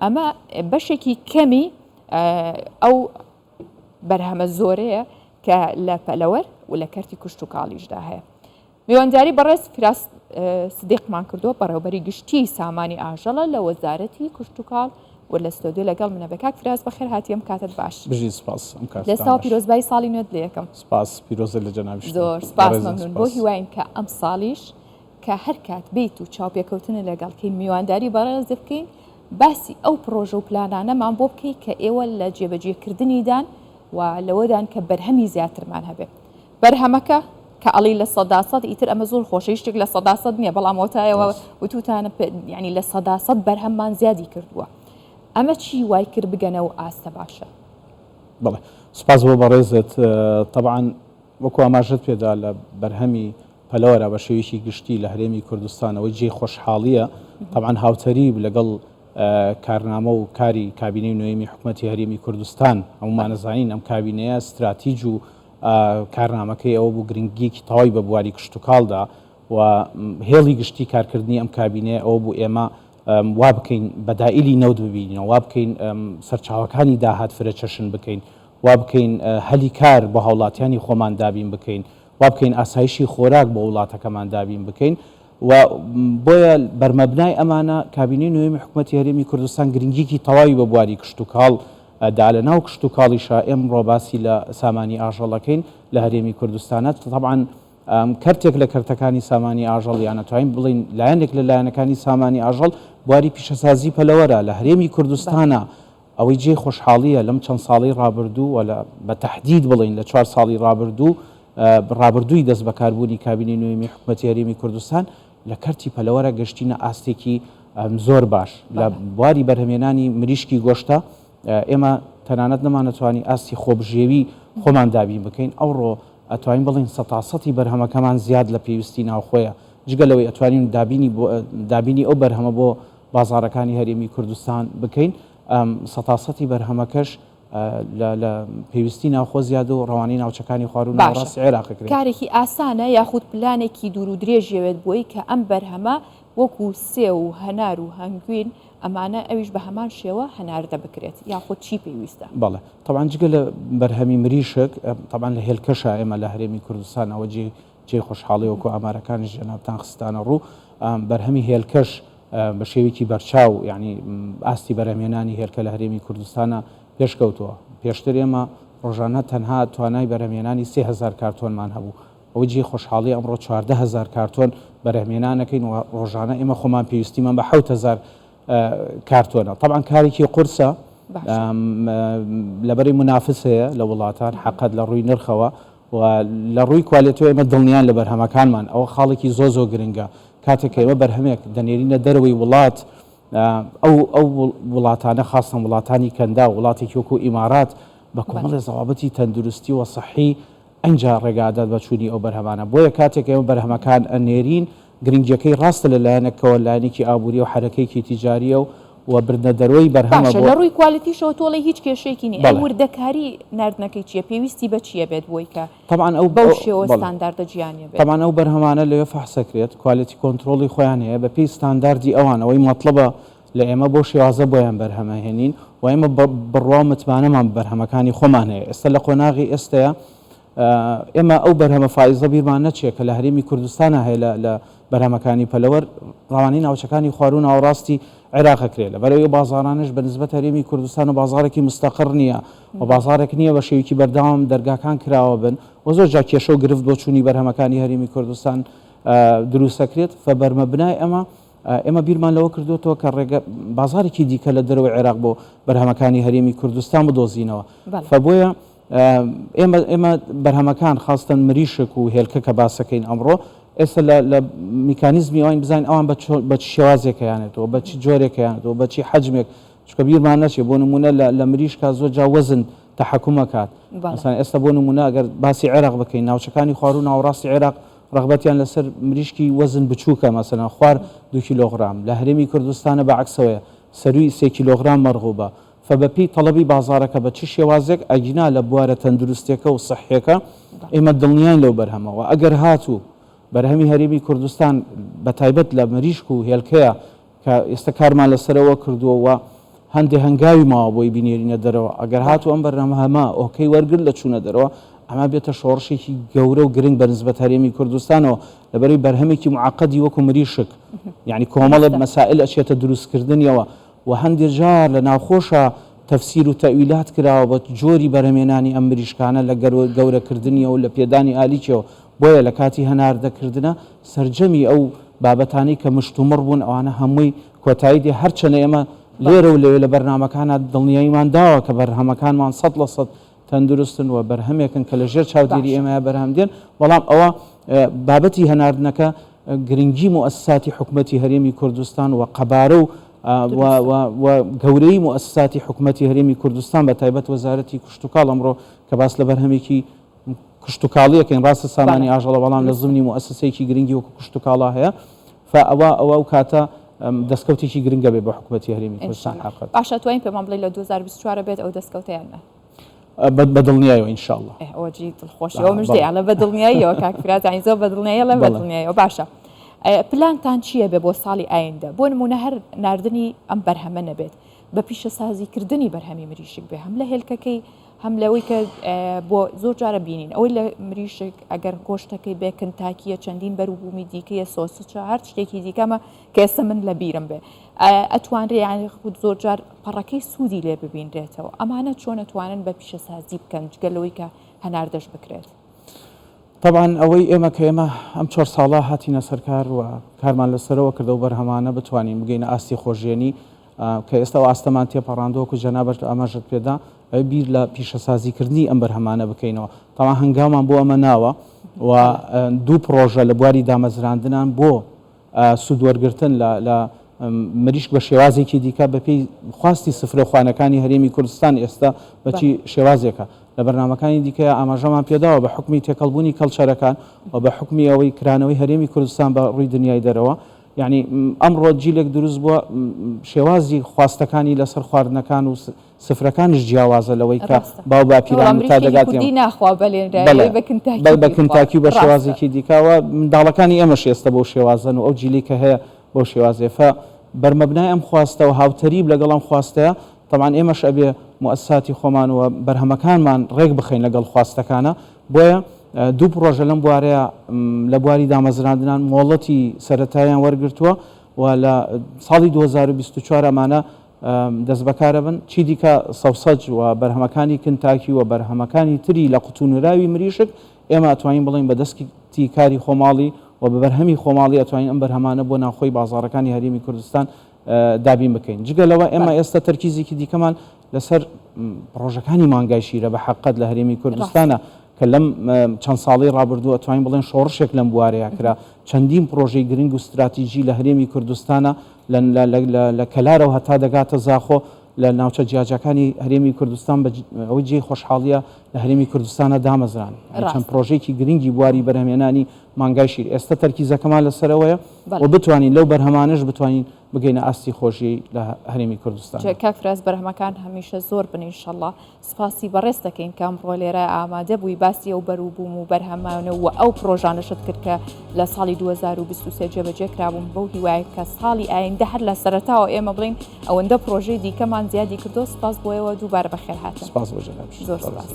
ئەمە بەشێکی کەمی ئەو بەرهەمە زۆرەیە کە لە پەلەوەر و لە کەرتی کوشت و کاڵیشدا هەیە. میوانداری بەڕێز فراس سدیقمان کردووە بەڕێوەبەری گشتی سامانی ئاژەڵە لە وەزارەتی کوشت و کاڵ و لە ستۆدیۆ لەگەڵ منە. بەکاک فراس بەخێر هاتیەم کاتت باش. بژی سپاس لەستا پیرۆزبای ساڵی نوێت لە یەکەم. سپاس پیرۆزە لە جەنابی زۆر سپاس مەمنون بۆ هیوایم کە ئەم ساڵیش کە هەر کات بیت و چاوپێکەوتنە لەگەڵکەین میوانداری بەڕێز بکەین باسی ئەو پرۆژە و پلانانەمان بۆ بکەین کە ئێوە لە جێبەجێکردنیدان و لەوەدان کە بەرهەمی زیاترمان هەبێت. بەرهەمەکە کە ئەڵی لە 100% ئیتر ئەمە زۆر خۆشە شتێک لە 100% نییە بەڵام وتایەوە وتوتانە ینی لە 100% بەرهەممان زیادی کردووە. ئەمە چی وای کرد بگەنە و ئاستە باشە؟ بەڵێ سپاس بۆ بەڕێزت. طبعاً وەکو ئاماژەت پێدا لە بەرهەمی پەلەوەرە بە شێوەیەکی گشتی لە هەرێمی کوردستانەوەی جێ خۆشحاڵیە. طبعاً هاوتەری لەگەڵ کارنامە و کاری کابینەی نوێمی حکوومەتی هەرێمی کوردستان هەمومانەزانین ئەم کابینەیە استراتیج و کارنامەکەی ئەوە بوو گرنگیەکی تەواوی بە بواری کشت و کاڵدا و هێڵی گشتی کارکردنی ئەم کابینەیە ئەوە بوو ئێمە وا بکەین بەدائیلی نەوت ببینەوە، وا بکەین سەرچاوەکانی داهات فرەچەشن بکەین، وا بکەین هەلی کار بۆ هاوڵاتیانی خۆمان دابین بکەین، وا بکەین ئاسایشی خۆراک بۆ وڵاتەکەمان دابین بکەین و بۆیە بەرمەبنای ئەمانە کابینەی نوێمی حکوومەتی هەرێمی کوردستان گرنگیەکی تەواوی بە بواری کشت و کاڵ دا لە ناو کشت و کاڵیشە ئێمڕۆ باسی لە سامانی ئاژەڵەکەین لە هەرێمی کوردستانە. طبعاً کەرتێک لە کەرتەکانی سامانی ئاژەڵ یان نەتوانین بڵین لایەنێک لە لایەنەکانی سامانی ئاژەڵ بواری پیشەسازی پەلەوەرە لە هەرێمی کوردستانە. ئەوەی جێ خۆشحاڵیە لەم چەند ساڵی ڕابردوو و بە تەحدید بڵین لە 4 ساڵی ڕابردووی دەست بەکاربوونی کابینەی نوێمی حکوومەتی هەرێمی کوردستان لە کەرتی پەلەوەرە گەشتینە ئاستێکی زۆر باش. لە بواری بەرهەمێنانی مریشکی گۆشتە ئێمە تەنانەت نەمانەتوانی ئاستی خۆبژێوی خۆمان دابین بکەین. ئەوڕۆ ئەتوانین بڵین 100% بەرهەمەکەمان زیاد لە پێویستی ناوخۆیە. جگەلەوەی ئەتوانین دابینی ئەو بەرهەمە بۆ بازاڕەکانی هەرێمی کوردستان بکەین. 100% بەرهەمەکەش لە پێویستی ناوخۆ زیاد و ڕەوانی ناوچەکانی خواردن و ناوەڕاستی عێراقەکرێت. کارێکی ئاسانە یاخود پلانێکی دوور و درێژەوێت بۆی کە ئەم بەرهەمە وەکو سێ و هەنار و هەنگوین ئەمانە ئەویش بە هەمان شێوە هەناردە بکرێت یاخود چی پێویستە؟ بەڵێ طبعاً جگە لە بەرهەمی مریشک طبعاً لە هێلکەشە ئێمە لە هەرێمی کوردستان ئەوە جێ خۆشحاڵی وەکو ئامارەکانی ژێنابتان خستانە ڕوو بەرهەمی هێلکەش بە شێوێکی بەرچاو یعنی ئاستی بەرهەمێنانی هێلکە لە هەرێمی کوردستانە پێشکەوتووە. پێشتر ئێمە ڕۆژانە تەنها توانای بەرهەمێنانی 3000 کارتۆنمان هەبوو. ئەوە جێ خۆشحاڵی ئەمڕۆ 14000 کارتۆن بەرهەمێنانەکەین و ڕۆژانە ئێمە خۆمان پێویستیمان بە 7000 کارتۆنە. طبعاً کارێکی قورسە لەبەری منافس هەیە لە وڵاتان حەقەت لە ڕووی نرخەوە و لە ڕووی کوالیتیەوە ئێمە دڵنیان لە بەرهەمەکانمان ئەوە خاڵێکی زۆ گرنگە. کاتێک ئێمە بەرهەمێک دەنێرینە دەرەوەی وڵات ئەو وڵاتانە خاستن وڵاتانی کەندا و وڵاتێکی وەکو ئیمارات بە کۆمەڵی زەوابەتی تەندروستی و سەحی ئەنجا ڕێگادات بە چوونی ئەو بەرهەمانە. بۆیە کاتێک ئێمە بەرهەمەکان ئەنێرین گرنگیەکەی ڕاستە لە لایەنێکەوە لایەنێکی ئابووری و حرەکەیکی تیجاریە و بردنە دەرەوەی بەرهەمە لە ڕووی کوالیتیشەوە تۆڵی هیچ کێشێکی نیە. ئەو وردەکاری نردنەکەی چیە؟ پێویستی بە چیە بێت بۆی کە طبعاً ئەو بەو شێوە ستانداردە جیانیە بێت؟ طبعاً ئەو بەرهەمانە لەوێ فەحسەکرێت کوالیتی کۆنتترۆڵی خۆیان هەیە بە پێی ستانداردی ئەوان ئەوەی مەطلبە لە ئێمە بۆ شێوازە بۆیان بەرهەمە هێنین و ئێمە بڕوا متمانەمان بەرهەمەکانی خۆمان هەیە. ئێستا لە قۆناغی ئێستەیە ئێمە ئەو بەرهەمە فائیزە بیرمان نەچێت کە لە هەرێمی کوردستانە هەیە لە بەرهەمەکانی پەلەوەر ڕەوانی ناوچەکانی خواردن و ناوەڕاستی عێراقەکرێت. لەبەرەوەی بازارانش بە نسبەت هەرێمی کوردستان و بازارێکی مستەقر نییە و بازارێک نییە بە شێوەیەکی بەردەوام دەرگاکان کراوە بن و زۆر جا کێشە و گرفت بۆ چوونی بەرهەمەکانی هەرێمی کوردستان دروستەکرێت. فبەرمەبنای ئێمە بیرمان لەوە کردوێتەوە کە ڕێگە بازارێکی دیکە لە دەرەوەی عێراق بۆ بەرهەمەکانی هەرێمی کوردستان بدۆزینەوە. فبۆیە ئێمە بەرهەمەکان خاستن مریشک و هێلکە کە باسەکەین ئەمڕۆ ئێستا لە میکانیزمی ئەوین بزانین ئەوان بە چ شێوازێکیانێتەوە بە چی جۆرێکیانێتەوە بە چی حەجمێک چکە بیرمان نەچێت. بۆ نمونە لە مریشکە زۆر جا وەزن تەحەکومەکات. مثلا ئێستا بۆ نمونە ئەگەر باسی عێراق بکەین ناوچەکانی خواردن و ناوەڕاستی عێراق ڕغبەتیان لەسەر مریشکی وەزن بچووکە مثلا خوار 2 کیلۆغرام. لە هەرێمی کوردستانە بەعکسەوەیە سەروی 3 کیلۆغرام مەرغوبە. فبەپی تەڵەبی بازارەکە بە چ شێوازێک ئەگینا لە بوارە تەندروستێکە و سەحیەکە ئێمە دڵنیان لەو بەرهەمەوە. ئەگەر هاتوو بەرهەمی هەرێمی کوردستان بە تایبەت لە مریشک و هێلکەیە کە ئێستا کارمان لەسەرەوە کردووە و هەندێک هەنگاوی ماوە بۆی بینێرینە دەرەوە ئەگەر هاتو ئەم بەرنامە هەما ئۆکەی وەرگرت لە چوونە دەرەوە ئەما بێتە شۆڕشێکی گەورە و گرنگ بەنسبەت هەرێمی کوردستانەوە لەبەرەوەی بەرهەمێکی معقەدی وەکو مریشک یعنی کۆمەڵە مەسائل ئەچێتە دروستکردنیەوە و هەندێک جار لە ناوخۆشە تەفسیر و تەویلات کراوە بە جۆری بەرهەمێنانی ئەم مریشکانە لە گەورەکردنیەوە و لە پێدانی ئالیکەوە بۆیە لە کاتی هەناردەکردنە سەرجەمی ئەو بابەتانی کە مشتومڕ بوون ئەوانە هەمووی کۆتایی دێ هەرچەنە ئێمە لێرە و لەوێ لە بەرنامەکانە دڵنیاییمان داوە کە بەرهەمەکانمان 100% تەندروستن و بەرهەمێکن کە لە ژێر چاودێری ئێمە بەرهەم دێن بەڵام ئەوە بابەتی هەناردنەکە گرنگی مؤسساتی حکومەتی هەرێمی کوردستان و قەبارە و گەورەی مؤسساتی حکومەتی هەرێمی کوردستان بە تایبەت وەزارەتی کشتتوکاڵ ئەمڕۆ کە باس لە بەرهەمێکی کشتتوکاڵیەکەین ڕاستە سامانی ئاژەڵە بەڵام لە زمانی مؤسسەیەکی گرنگی وەکو کشتتوکاڵا هەیە ئەوە کاتە دەستکەوتێکی گرنگە بێ بە حکومەتی هەرێمی کوردستان حقیقەت باشە توانین پێمان بڵێ لە 2024 بێت ئەو دەستکەوتیانە بەدڵنیایەوە ئینشاءالله ئەوەجی دڵخۆشیەوە مژدەیە لە بەدڵنیاییەوە کاکفرات زۆر بەدڵنیایە لە بەدڵنیایەوە باشە پلانتان چییە بێ بۆ ساڵی ئایندە بۆ نمونە هەر ناردنی ئەم بەرهەمە نەبێت بە پیشەسازیکردنی بەرهەمی مریشک بێ هەم لە هێلکەکەی هەم لەوەی کە بۆ زۆر جارە بینین ئەوەی لە مریشک ئەگەر گۆشتەکەی بێ کنتاکیە چەندین بەروبوومی دیکەیە سۆسچە هەر شتێکی دیکەمە کە ئێستا من لە بیرم بێ ئەتوانرێ یانی خود زۆر جار پەڕەکەی سوودی لێ ببینرێتەوە ئەمانە چۆن ئەتوانن بە پیشەسازی بکەن جگەلەوەی کە هەناردەش بکرێت طبعا ئەوەی ئێمە کە ئێمە ئەم 4 ساڵە هاتینە سەرکار و کارمان لەسەرەوە کردە و بەرهەمانە بتوانین بگەینە ئاستی خۆشیێنی کە ئێستا ئاستەمان تێپەڕاندەوەکو جەنابەت ئاماژت پێدا بیر لە پیشەسازیکردنی ئەم بەرهەمانە بکەینەوە تاوان هەنگامان بۆ ئەمە ناوە و دوو پرۆژە لە بواری دامەزراندنان بۆ سوودوەرگرتن لە مریشک بە شێوازێکی دیکە بەپێی خواستی سفرەخوانەکانی هەرێمی کوردستان ئێستا بەچی شێوازێکە لە بەرنامەکانی دیکە ئاماژەمان پێداوە بە حکمی تێکەڵبوونی کەڵچەرەکان و بە حکمی ئەوەی کرانەوەی هەرێمی کوردستان بە ڕووی دنیای دەرەوە یعنی ئەمڕۆ جیلێک دروست بووە شێوازی خواستەکانی لەسەر خواردنەکان و سفرەکانش جیاوازە لەوەی کە باو باپیران تا دەگات بە کنتاکی و بە شێوازێکی دیکەوە منداڵەکانی ئێمەش ئێستا بۆ شێوازن و ئەو جیلی کە هەیە بۆ شێوازێفە بەرمەبنای ئەم خواستە و هاوتەریب لەگەڵ ئەم خواستەیە طبعا ئێمەش ئەبێ مؤسساتی خۆمان و بەرهەمەکانمان ڕێک بخەین لەگەڵ خواستەکانە بۆیە دوو پرۆژە لەم بوارەیە لە بواری دامەزراندنان مۆڵەتی سەرەتاییان وەرگرتووە و لە ساڵی 2024 ئەمانە دەست بەکارە بن چی دیکە سەوسەج و بەرهەمەکانی کنتاکی و بەرهەمەکانی تری لە قوتونراوی مریشک ئێمە ئەتوانین بڵین بە دەستی کاری خۆماڵی و بە بەرهەمی خۆماڵی ئەتوانین ئەم بەرهەمانە بۆ ناوخۆی بازاڕەکانی هەرێمی کوردستان دابین بکەین جگەلەوە ئێمە ئێستا تەرکیزێکی دیکەمان لەسەر پرۆژەکانی مانگای شیرە بە حقیقەت لە هەرێمی کوردستانە کە لەم چەند ساڵی ڕابردووە ئەتوانین بڵێن شۆڕشێک لەم بوارەیە کرا چەندین پرۆژەی گرنگ و استراتیژی لە هەرێمی کوردستانە لە کەلارە و هەتا دەگاتە زاخۆ لە ناوچە جیاجەکانی هەرێمی کوردستان ئەوەی جێی خۆشحاڵیە لە هەرێمی کوردستانە دامەزران چەند پرۆژێکی گرنگی بواری بەرهەمێنانی مانگای شیر ئێستا تەرکیزەکەمان لەسەرەوەیە و بتوانین لەو بەرهەمانش بتوانین بگەینە ئاستی خۆشی لە هەرێمی کوردستان کاکفراز بەرهەمەکان هەمیشە زۆر بن ئینشەڵڵا سپاسی بەڕێز دەکەین کە ئەمڕۆ لێرە ئامادە بووی باسی ئەو بەروبووم و بەرهەمانە و ئەو پرۆژانەشت کرد کە لە ساڵی 2023 جێبەجێ کرابوون بەو هیوایە کە ساڵی ئایندە هەر لە سەرەتاوە ئێمە بڵین ئەوەندە پرۆژەی دیکەمان زیادی کردو سپاس بۆیەوە دووبارە بەخێر هاتن سپاس بۆ جەناب زۆر سپاس